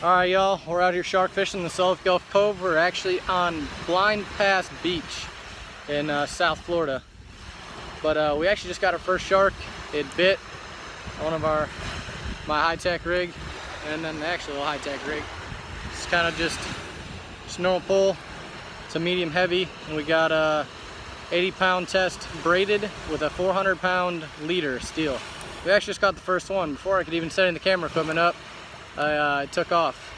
Alright y'all, we're out here shark fishing in the South Gulf Cove. We're actually on Blind Pass Beach in South Florida. But we actually just got our first shark. It bit one of my high-tech rig, and then the actual high-tech rig. It's kind of just normal pull. It's a medium heavy, and we got a 80-pound test braided with a 400-pound leader steel. We actually just got the first one. Before I could even set any of the camera equipment up, I took off.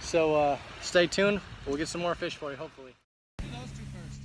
So stay tuned. We'll get some more fish for you, hopefully. Do those two first.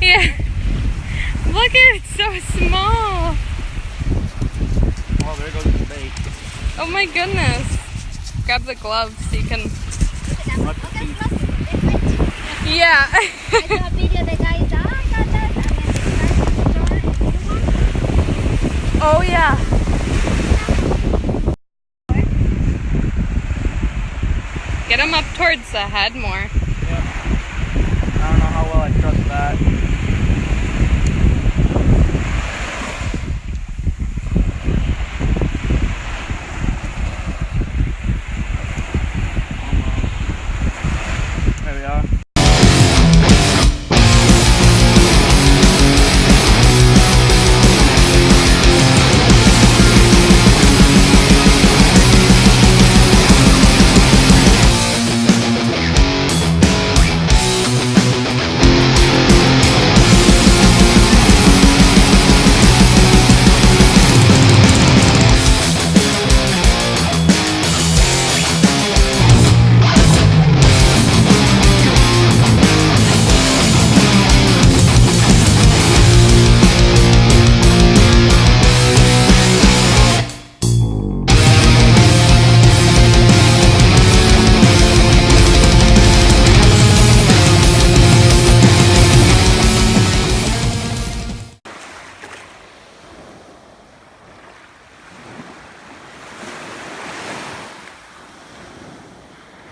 Yeah. Look at it, it's so small. Oh, there goes the bait. Oh my goodness. Grab the gloves so you can. Yeah. I saw a video the guy is I got that Oh yeah. Get him up towards the head more. Yep. I don't know how well I trust that. There we are.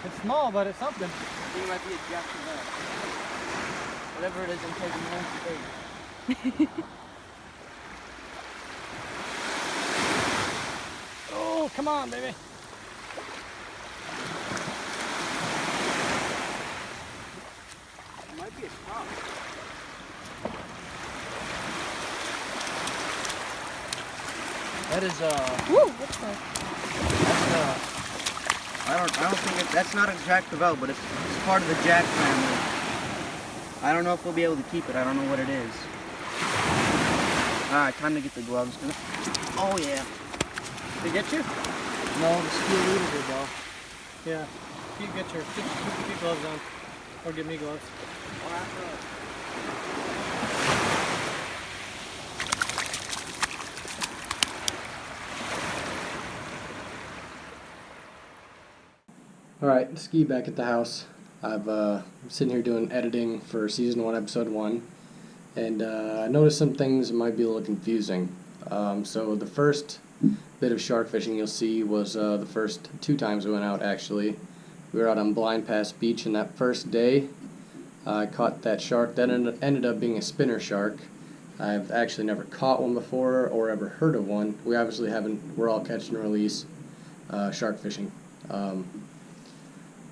It's small, but it's something. I think it might be a Jackson Bell. Whatever it is, I'm taking one for bait. Oh, come on, baby. It might be a spot. That is Woo, what's that? that's I don't think that's not a Jack Cavell, but it's part of the Jack family. I don't know if we'll be able to keep it. I don't know what it is. Alright, time to get the gloves. Oh yeah. Did it get you? No, the steel leader did though. Yeah. You get your gloves on. Or give me gloves. Alright, ski back at the house. I'm sitting here doing editing for season 1, episode 1, and I noticed some things that might be a little confusing. So the first bit of shark fishing you'll see was the first 2 times we went out actually. We were out on Blind Pass Beach, and that first day I caught that shark that ended up being a spinner shark. I've actually never caught one before or ever heard of one. We obviously haven't, we're all catch and release shark fishing.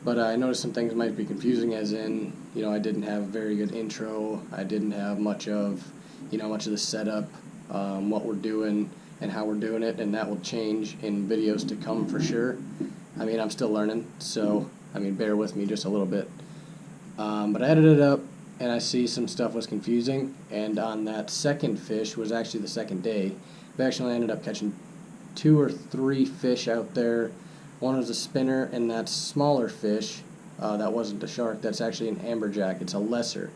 But I noticed some things might be confusing, as in, you know, I didn't have a very good intro. I didn't have much of the setup, what we're doing and how we're doing it, and that will change in videos to come for sure. I mean, I'm still learning, so, I mean, bear with me just a little bit. But I edited it up, and I see some stuff was confusing, and on that second fish was actually the second day. We actually ended up catching 2 or 3 fish out there. One was a spinner, and that smaller fish that wasn't a shark. That's actually an amberjack. It's a lesser.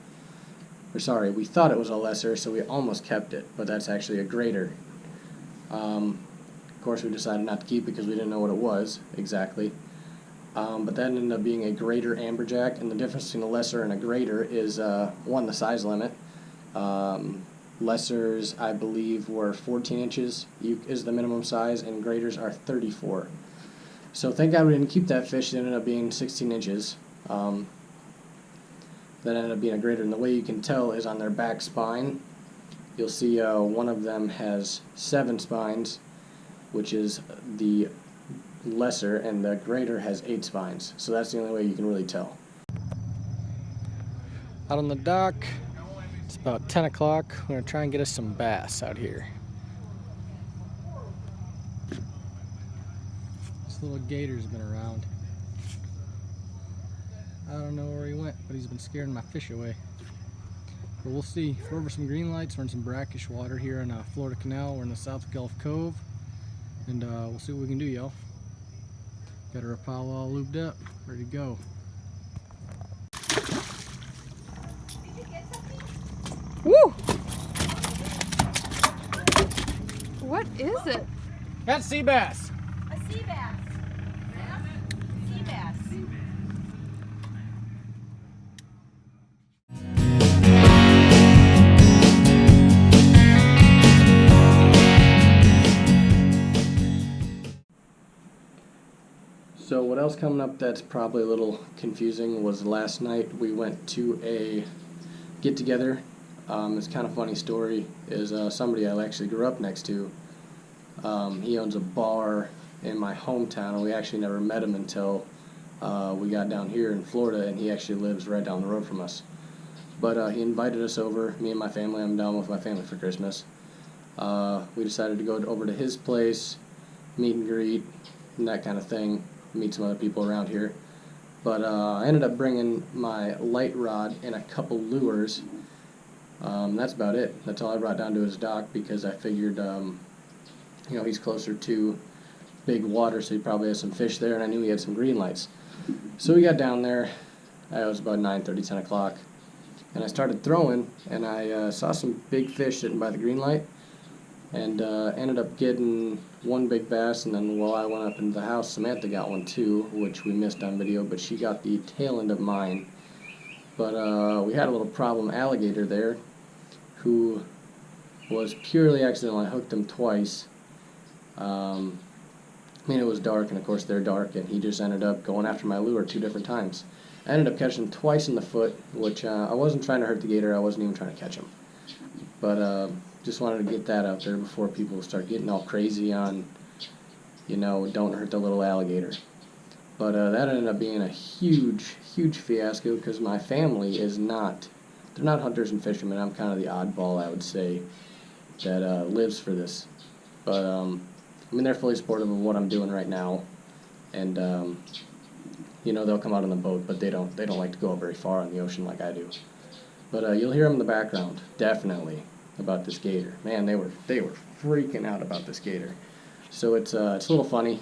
Or sorry, we thought it was a lesser, so we almost kept it, but that's actually a greater. Of course, we decided not to keep it because we didn't know what it was exactly. But that ended up being a greater amberjack, and the difference between a lesser and a greater is, one, the size limit. Lessers, I believe, were 14 inches is the minimum size, and graders are 34. So thank God we didn't keep that fish. It ended up being 16 inches. That ended up being a grader, and the way you can tell is on their back spine. You'll see one of them has 7 spines, which is the lesser, and the greater has 8 spines. So that's the only way you can really tell. Out on the dock, it's about 10 o'clock. We're going to try and get us some bass out here. This little gator's been around. I don't know where he went, but he's been scaring my fish away. But we'll see. We're over some green lights. We're in some brackish water here in Florida Canal. We're in the South Gulf Cove. And we'll see what we can do, y'all. Got our Apollo all lubed up, ready to go. Woo! What is it? That's sea bass. A sea bass. Yeah? Sea bass. So what else coming up that's probably a little confusing was last night we went to a get-together. It's kind of funny story. Is somebody I actually grew up next to. He owns a bar in my hometown, and we actually never met him until we got down here in Florida, and he actually lives right down the road from us. But he invited us over, me and my family. I'm down with my family for Christmas. We decided to go over to his place, meet and greet, and that kind of thing. Meet some other people around here. But I ended up bringing my light rod and a couple lures. That's about it. That's all I brought down to his dock because I figured, you know, he's closer to big water, so he probably has some fish there, and I knew he had some green lights. So we got down there. It was about 9:30, 10 o'clock, and I started throwing, and I saw some big fish sitting by the green light, and ended up getting one big bass, and then while I went up into the house, Samantha got one too, which we missed on video, but she got the tail end of mine. But we had a little problem alligator there who was purely accidental. I hooked him twice. I mean, it was dark, and of course they're dark, and he just ended up going after my lure 2 different times. I ended up catching him twice in the foot, which I wasn't trying to hurt the gator. I wasn't even trying to catch him. But just wanted to get that out there before people start getting all crazy on, you know, don't hurt the little alligator. But that ended up being a huge, huge fiasco because my family is not, they're not hunters and fishermen. I'm kind of the oddball, I would say, that lives for this. But, I mean, they're fully supportive of what I'm doing right now. And, you know, they'll come out on the boat, but they don't like to go very far on the ocean like I do. But you'll hear them in the background, definitely, about this gator. Man, they were freaking out about this gator. So it's a little funny.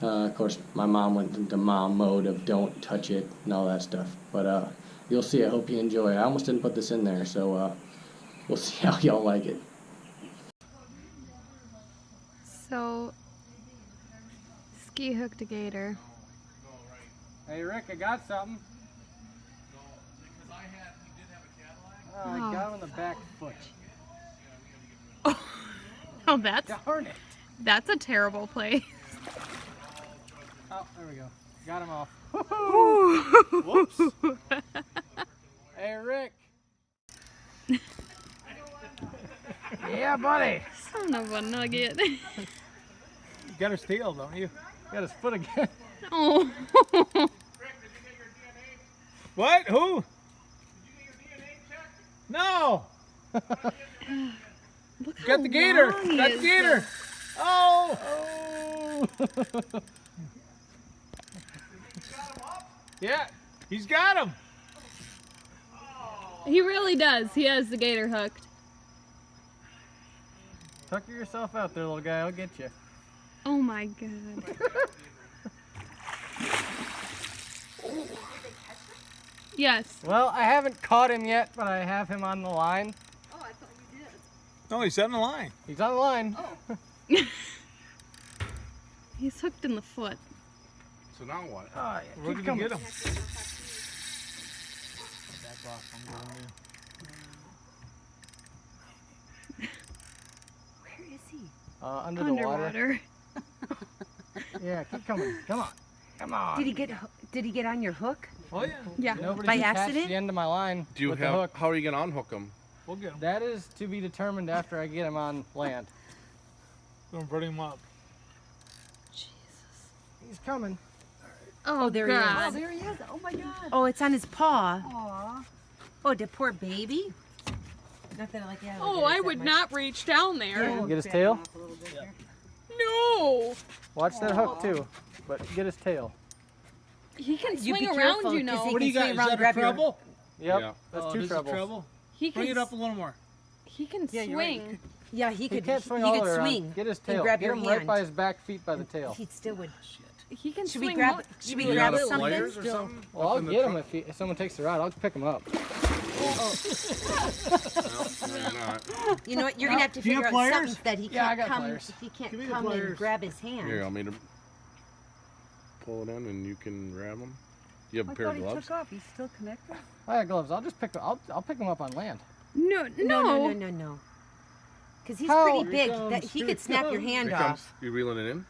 Of course, my mom went into mom mode of don't touch it and all that stuff. But you'll see. I hope you enjoy. I almost didn't put this in there, so we'll see how y'all like it. So, Ski hooked a gator. Hey Rick, I got something. Oh, I got him on the back foot. Oh, that's Darn it. that's a terrible play. Oh, there we go. Got him off. Ooh. Whoops. Hey Rick. Yeah, buddy. Son of a nugget. You got his tail, don't you? Got his foot again. Oh. Rick, did you get your DNA? What? Who? Did you get your DNA checked? No. Look how Got the gator. long he Got the is. gator. Oh. Oh. Yeah, he's got him. He really does. He has the gator hooked. Tucker yourself out there, little guy. I'll get you. Oh my god. Yes. Well, I haven't caught him yet, but I have him on the line. Oh, I thought you did. No, he's on the line. He's on the line. Oh. He's hooked in the foot. So now what? Oh, yeah. Where Keep did you coming. get him? Where is he? Under the water. Underwater. Yeah, keep coming. Come on. Come on. Did he get on your hook? Oh, yeah. Yeah. Nobody's By attached accident? the end of my line Do you with the have? hook. How are you gonna unhook him? We'll get him. That is to be determined after I get him on land. Don't bring him up. He's coming. Oh, there he is. God. Oh, There he is. Oh my God. Oh, it's on his paw. Aw. Oh, the poor baby. Not that I like that. Oh, I would not reach down there. Yeah. Get his tail. No. Watch that hook too, but get his tail. He can You be swing careful, around, you 'cause know. he What do you can got? swing Is around, that a grab your- treble? Yep, Yeah. that's Oh, two this is trebles. treble? He Bring can it up a little more. He can Yeah, you're right. swing. Yeah, he He could. can't swing he all could the way around. swing. Get his and tail. grab Get your him hand. right by his back feet by the tail. He still would. He can Should swing. we grab? Should we You grab got something? pliers or something? Well, I'll Up in the get him truck? if someone takes the rod. I'll pick him up. No, you're not. You know what? You're gonna have to Do you figure have out pliers? something that he Yeah, I can't got come. pliers. He can't Give me the come and pliers. grab his hand. Here, want me to pull it in and you can grab him? You have a I pair thought of he gloves? took off. He's still connected. I got gloves. I'll just pick. I'll pick him up on land. No, No. Because he's How? pretty Here big. comes, That he here could snap your comes. hand Here off. comes. You reeling it in?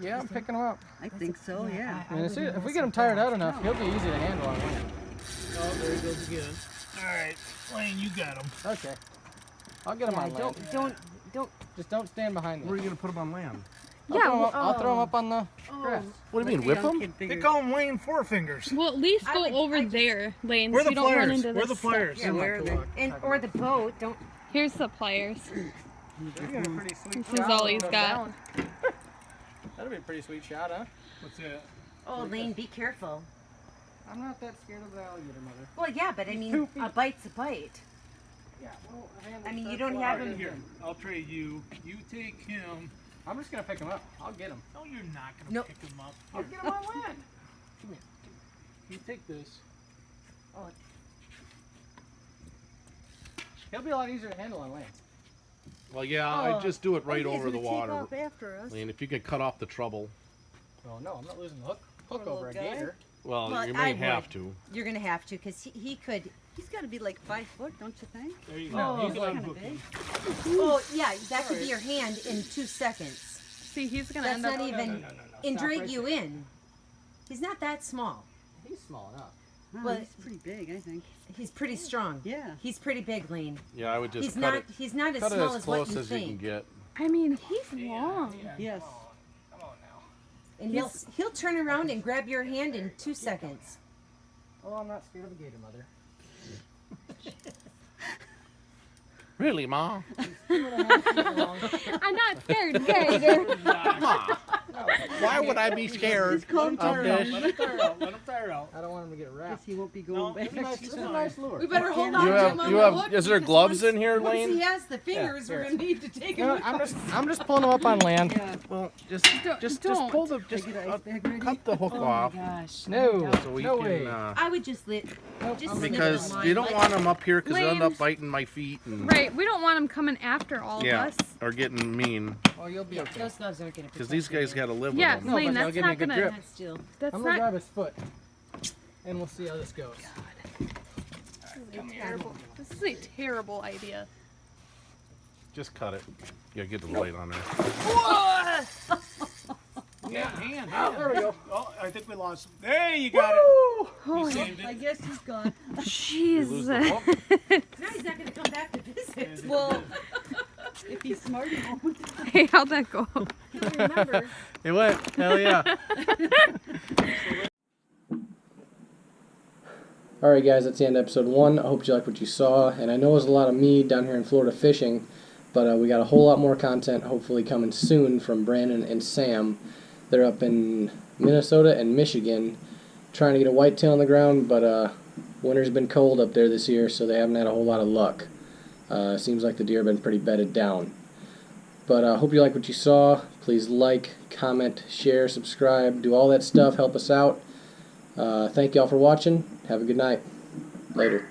Yeah, I'm picking him up. I think so, yeah. I mean, if we get him tired out enough, he'll be easy to handle on land. Oh, there he goes again. All right, Lane, you got him. Okay. I'll get him Yeah, on land. don't. Just don't stand behind me. Where are you gonna put him on land? I'll throw him up on the grass. What do you mean, whip him? They call him Lane Four Fingers. Well, at least I go would- over I- there, Lane, Where so the you don't run pliers? into Where the the pliers? Yeah, where are they? And or the boat. Don't. Here's the pliers. That's a pretty sweet This is shot all when he's it goes got. down. That'll be a pretty sweet shot, huh? What's that? Oh, Lane, be careful. I'm not that scared of the alligator, mother. Well, yeah, but I mean, 2 feet. a bite's a bite. Yeah. Well, I mean, you don't have him. Here, I'll trade you. You take him. I'm just gonna pick him up. I'll get him. No, you're not gonna No. pick him up. I'll get him on land. Come here. You take this. He'll be a lot easier to handle on land. Well, yeah, I'd just do it right Oh, he's over the gonna water. Take off after us. Lane, if you could cut off the trouble. Oh no, I'm not losing the hook Poor over a little guy. gator. Well, Well, you I may have would. to. You're gonna have to, because he could. He's got to be like 5 foot, don't you think? There you No, go. he's You can like- Kind of unhook big. him. Oh, yeah, that could be your hand in 2 seconds. See, he's gonna That's end up. not even. And Stop drag right you there. in. He's not that small. He's small enough. Huh, Well- he's pretty big, I think. He's pretty strong. Yeah. He's pretty big, Lane. Yeah, I would just He's cut not. it. He's not as Cut it small as as what close you as you can think. get. I mean, he's long. Yes. Come on now. And he'll turn around and grab your hand in 2 seconds. Oh, I'm not scared of a gator, mother. Really, Ma? I'm not scared, Gator. Ma? Why would I be scared Let him tire of out. this? Let him tire out. Let him tire out. I don't want him to get Guess wrapped. he won't be No, going back. This is a nice lure. We better hold on You to him have, on you the have. hook Is there because gloves once- in here, Once Lane? he has the fingers, here. we're gonna need to take You him. know what, I'm just pulling him up on land. Yeah. Well, just Don't. pull the, just Get an ice bag ready. cut the hook Oh off my gosh. No, so we no can. way. I would just let. Nope, Just I'm snip Because the line. you don't want them up here because they'll end up Lane. biting my feet and Right, we don't want him coming after all yeah, of us. or getting mean. Oh, you'll be Yeah, okay. those gloves aren't gonna. Because these guys got to live Yeah, with them. No, Lane, but they'll that's give me a not good gonna. grip. Not still. That's I'm gonna not. grab his foot, and we'll see how this goes. Terrible. This is a terrible idea. Just cut it. Yeah, get the light on there. Yeah, hand. There we go. Oh, I think we lost him. There you got it. Oh, You saved I it. guess he's gone. Lose jeez. the hook. Now he's not gonna come back to visit. Well, if he's smart, he won't. Hey, how'd that go? He'll remember. It went. Hell yeah. Alright guys, that's the end of episode 1. I hope you liked what you saw. And I know it was a lot of me down here in Florida fishing, but we got a whole lot more content hopefully coming soon from Brandon and Sam. They're up in Minnesota and Michigan trying to get a whitetail on the ground, but winter's been cold up there this year, so they haven't had a whole lot of luck. Seems like the deer have been pretty bedded down. But I hope you like what you saw. Please like, comment, share, subscribe, do all that stuff. Help us out. Thank y'all for watching. Have a good night. Later.